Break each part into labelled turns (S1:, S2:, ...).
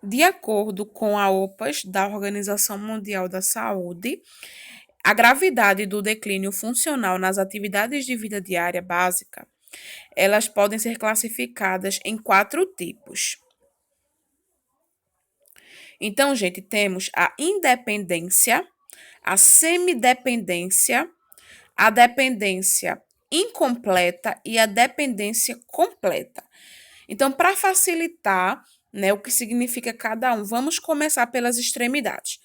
S1: De acordo com a OPAS, da Organização Mundial da Saúde, a gravidade do declínio funcional nas atividades de vida diária básica, elas podem ser classificadas em 4 tipos. Então, gente, temos a independência, a semidependência, a dependência incompleta e a dependência completa. Então, para facilitar, né, o que significa cada um, vamos começar pelas extremidades.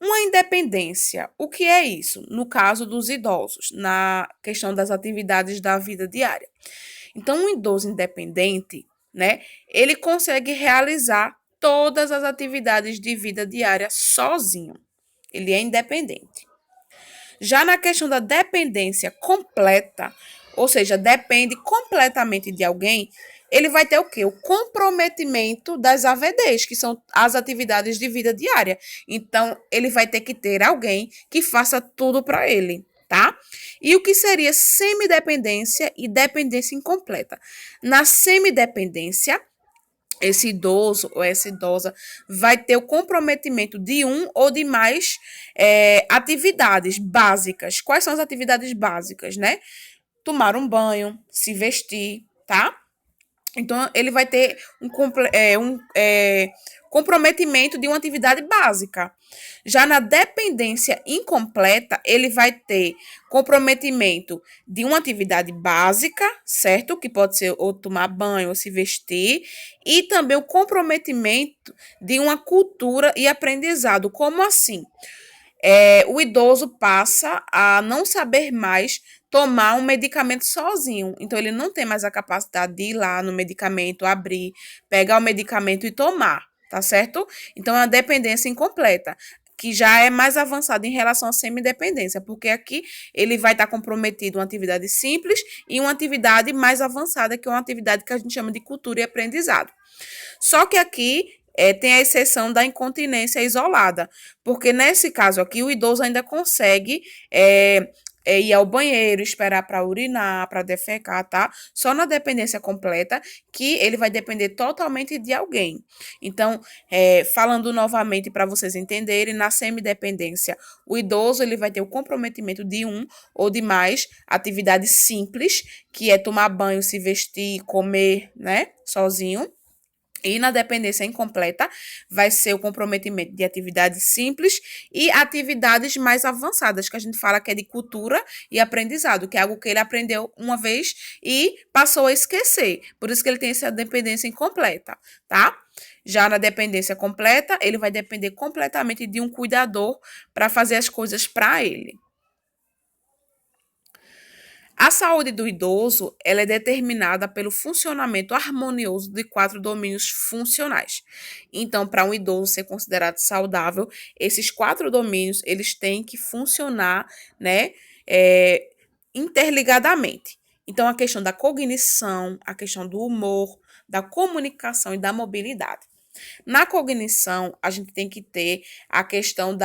S1: Uma independência, o que é isso? No caso dos idosos, na questão das atividades da vida diária. Então, um idoso independente, né, ele consegue realizar todas as atividades de vida diária sozinho. Ele é independente. Já na questão da dependência completa, ou seja, depende completamente de alguém, ele vai ter o quê? O comprometimento das AVDs, que são as atividades de vida diária. Então, ele vai ter que ter alguém que faça tudo para ele, tá? E o que seria semidependência e dependência incompleta? Na semidependência, esse idoso ou essa idosa vai ter o comprometimento de um ou de mais atividades básicas. Quais são as atividades básicas, né? Tomar um banho, se vestir, tá? Então, ele vai ter um comprometimento de uma atividade básica. Já na dependência incompleta, ele vai ter comprometimento de uma atividade básica, certo? Que pode ser ou tomar banho ou se vestir, e também o comprometimento de uma cultura e aprendizado. Como assim? O idoso passa a não saber mais tomar um medicamento sozinho. Então, ele não tem mais a capacidade de ir lá no medicamento, abrir, pegar o medicamento e tomar, tá certo? Então, é uma dependência incompleta, que já é mais avançada em relação à semidependência, porque aqui ele vai estar comprometido uma atividade simples e uma atividade mais avançada, que é uma atividade que a gente chama de cultura e aprendizado. Só que aqui tem a exceção da incontinência isolada, porque nesse caso aqui o idoso ainda consegue ir ao banheiro, esperar para urinar, para defecar, tá? Só na dependência completa que ele vai depender totalmente de alguém. Então, falando novamente para vocês entenderem, na semidependência, o idoso ele vai ter o comprometimento de um ou de mais atividades simples, que é tomar banho, se vestir, comer, né, sozinho. E na dependência incompleta, vai ser o comprometimento de atividades simples e atividades mais avançadas, que a gente fala que é de cultura e aprendizado, que é algo que ele aprendeu uma vez e passou a esquecer. Por isso que ele tem essa dependência incompleta, tá? Já na dependência completa, ele vai depender completamente de um cuidador para fazer as coisas para ele. A saúde do idoso ela é determinada pelo funcionamento harmonioso de 4 domínios funcionais. Então, para um idoso ser considerado saudável, esses 4 domínios eles têm que funcionar, né, interligadamente. Então, a questão da cognição, a questão do humor, da comunicação e da mobilidade. Na cognição, a gente tem que ter a questão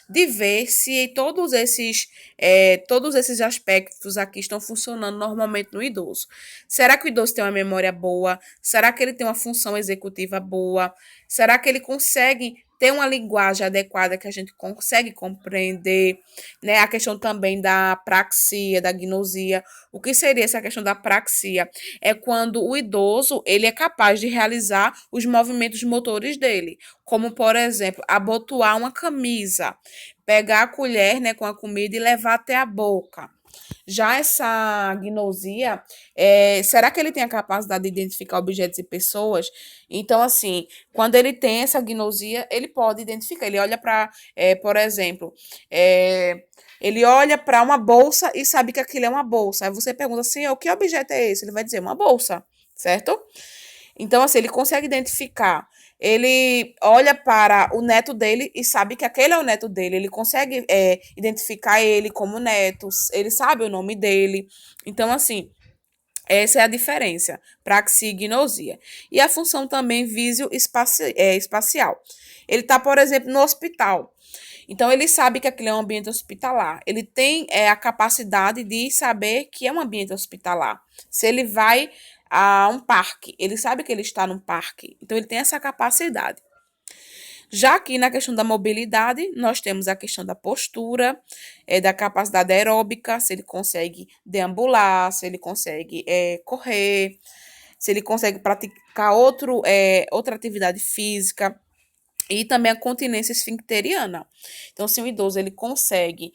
S1: de ver se todos esses aspectos aqui estão funcionando normalmente no idoso. Será que o idoso tem uma memória boa? Será que ele tem uma função executiva boa? Será que ele consegue ter uma linguagem adequada que a gente consegue compreender, né? A questão também da praxia, da gnosia. O que seria essa questão da praxia? É quando o idoso ele é capaz de realizar os movimentos motores dele, como por exemplo, abotoar uma camisa, pegar a colher, né, com a comida e levar até a boca. Já essa gnosia, será que ele tem a capacidade de identificar objetos e pessoas? Então, assim, quando ele tem essa gnosia, ele pode identificar. Ele olha para, por exemplo, é, ele olha para uma bolsa e sabe que aquilo é uma bolsa. Aí você pergunta assim, que objeto é esse? Ele vai dizer, uma bolsa, certo? Então, assim, ele consegue identificar. Ele olha para o neto dele e sabe que aquele é o neto dele. Ele consegue identificar ele como neto. Ele sabe o nome dele. Então, assim, essa é a diferença. Praxia e gnosia. E a função também visio-espacial. Ele está, por exemplo, no hospital. Então, ele sabe que aquele é um ambiente hospitalar. Ele tem a capacidade de saber que é um ambiente hospitalar. Se ele vai a um parque, ele sabe que ele está num parque, então ele tem essa capacidade. Já aqui na questão da mobilidade, nós temos a questão da postura, da capacidade aeróbica, se ele consegue deambular, se ele consegue correr, se ele consegue praticar outra atividade física. E também a continência esfincteriana. Então, se o idoso ele consegue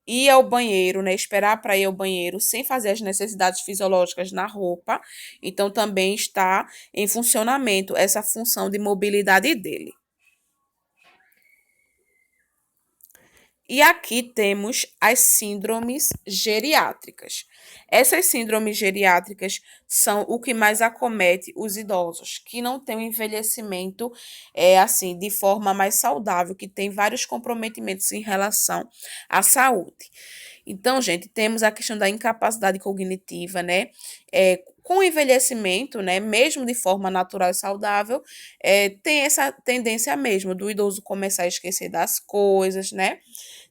S1: ir ao banheiro, né, esperar para ir ao banheiro sem fazer as necessidades fisiológicas na roupa, então também está em funcionamento essa função de mobilidade dele. E aqui temos as síndromes geriátricas. Essas síndromes geriátricas são o que mais acomete os idosos, que não têm um envelhecimento assim de forma mais saudável, que tem vários comprometimentos em relação à saúde. Então, gente, temos a questão da incapacidade cognitiva, né? Com o envelhecimento, né, mesmo de forma natural e saudável, tem essa tendência mesmo do idoso começar a esquecer das coisas, né?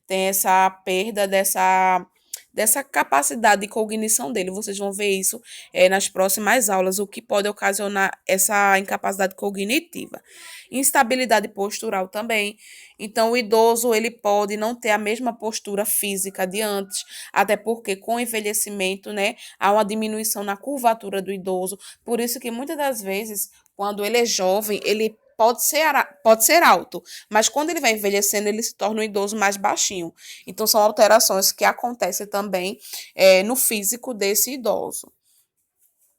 S1: Tem essa perda dessa capacidade de cognição dele. Vocês vão ver isso nas próximas aulas, o que pode ocasionar essa incapacidade cognitiva. Instabilidade postural também. Então, o idoso ele pode não ter a mesma postura física de antes, até porque com o envelhecimento, né, há uma diminuição na curvatura do idoso. Por isso que muitas das vezes, quando ele é jovem, ele pode ser alto, mas quando ele vai envelhecendo, ele se torna um idoso mais baixinho. Então, são alterações que acontecem também no físico desse idoso.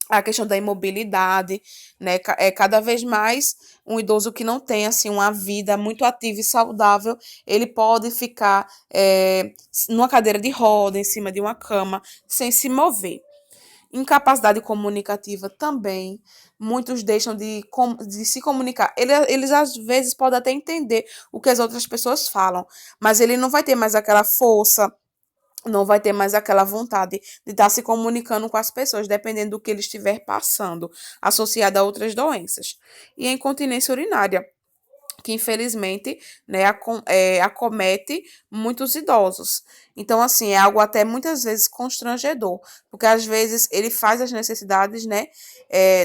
S1: A questão da imobilidade, né? Cada vez mais um idoso que não tem assim uma vida muito ativa e saudável, ele pode ficar numa cadeira de roda, em cima de uma cama, sem se mover. Incapacidade comunicativa também. Muitos deixam de se comunicar. Eles, às vezes, podem até entender o que as outras pessoas falam, mas ele não vai ter mais aquela força, não vai ter mais aquela vontade de estar se comunicando com as pessoas, dependendo do que ele estiver passando, associado a outras doenças. E a incontinência urinária, que infelizmente, né, acomete muitos idosos. Então, assim, é algo até muitas vezes constrangedor, porque às vezes ele faz as necessidades, né,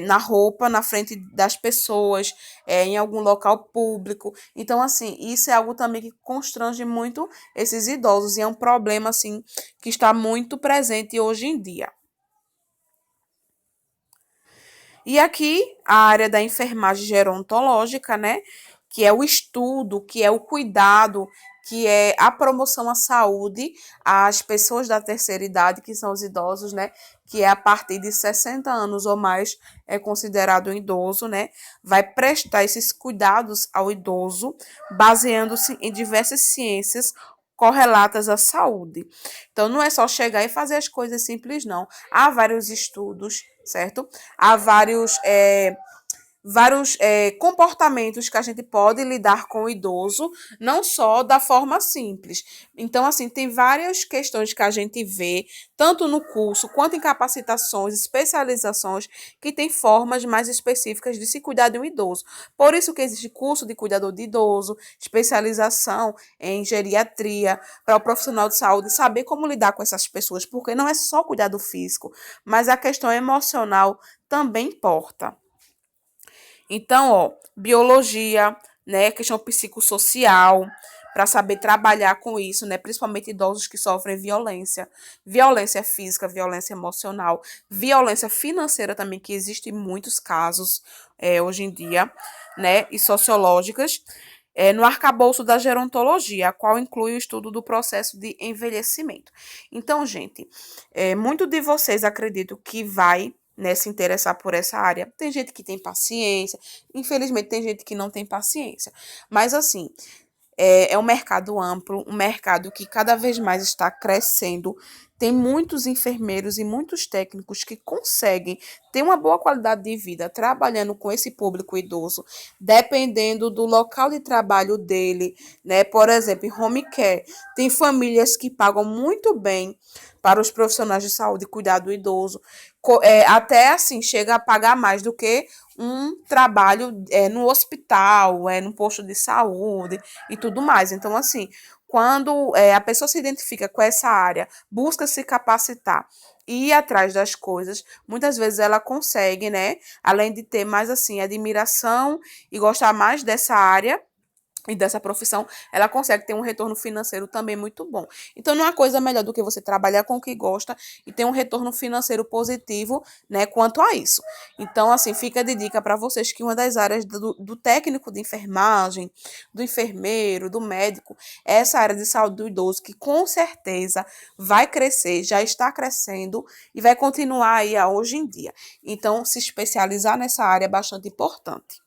S1: na roupa, na frente das pessoas, em algum local público. Então, assim, isso é algo também que constrange muito esses idosos e é um problema, assim, que está muito presente hoje em dia. E aqui a área da enfermagem gerontológica, né? Que é o estudo, que é o cuidado, que é a promoção à saúde às pessoas da terceira idade, que são os idosos, né? Que é a partir de 60 anos ou mais é considerado um idoso, né? Vai prestar esses cuidados ao idoso, baseando-se em diversas ciências correlatas à saúde. Então, não é só chegar e fazer as coisas simples, não. Há vários estudos, certo? Há vários comportamentos que a gente pode lidar com o idoso, não só da forma simples. Então, assim, tem várias questões que a gente vê, tanto no curso quanto em capacitações, especializações, que tem formas mais específicas de se cuidar de um idoso. Por isso que existe curso de cuidador de idoso, especialização em geriatria, para o profissional de saúde saber como lidar com essas pessoas, porque não é só cuidar do físico, mas a questão emocional também importa. Então, ó, biologia, né, questão psicossocial, para saber trabalhar com isso, né, principalmente idosos que sofrem violência, violência física, violência emocional, violência financeira também, que existe em muitos casos hoje em dia, né, e sociológicas, no arcabouço da gerontologia, a qual inclui o estudo do processo de envelhecimento. Então, gente, muito de vocês acredito que vai, né, se interessar por essa área. Tem gente que tem paciência, infelizmente tem gente que não tem paciência. Mas assim, é um mercado amplo, um mercado que cada vez mais está crescendo. Tem muitos enfermeiros e muitos técnicos que conseguem ter uma boa qualidade de vida trabalhando com esse público idoso, dependendo do local de trabalho dele, né? Por exemplo, em home care, tem famílias que pagam muito bem para os profissionais de saúde cuidar do idoso, até assim chega a pagar mais do que um trabalho no hospital, no posto de saúde e tudo mais. Então, assim, quando a pessoa se identifica com essa área, busca se capacitar ir atrás das coisas, muitas vezes ela consegue, né? Além de ter mais assim admiração e gostar mais dessa área e dessa profissão, ela consegue ter um retorno financeiro também muito bom. Então, não há coisa melhor do que você trabalhar com o que gosta e ter um retorno financeiro positivo, né, quanto a isso. Então, assim, fica de dica para vocês que uma das áreas do técnico de enfermagem, do enfermeiro, do médico, é essa área de saúde do idoso, que com certeza vai crescer, já está crescendo e vai continuar aí hoje em dia. Então, se especializar nessa área é bastante importante.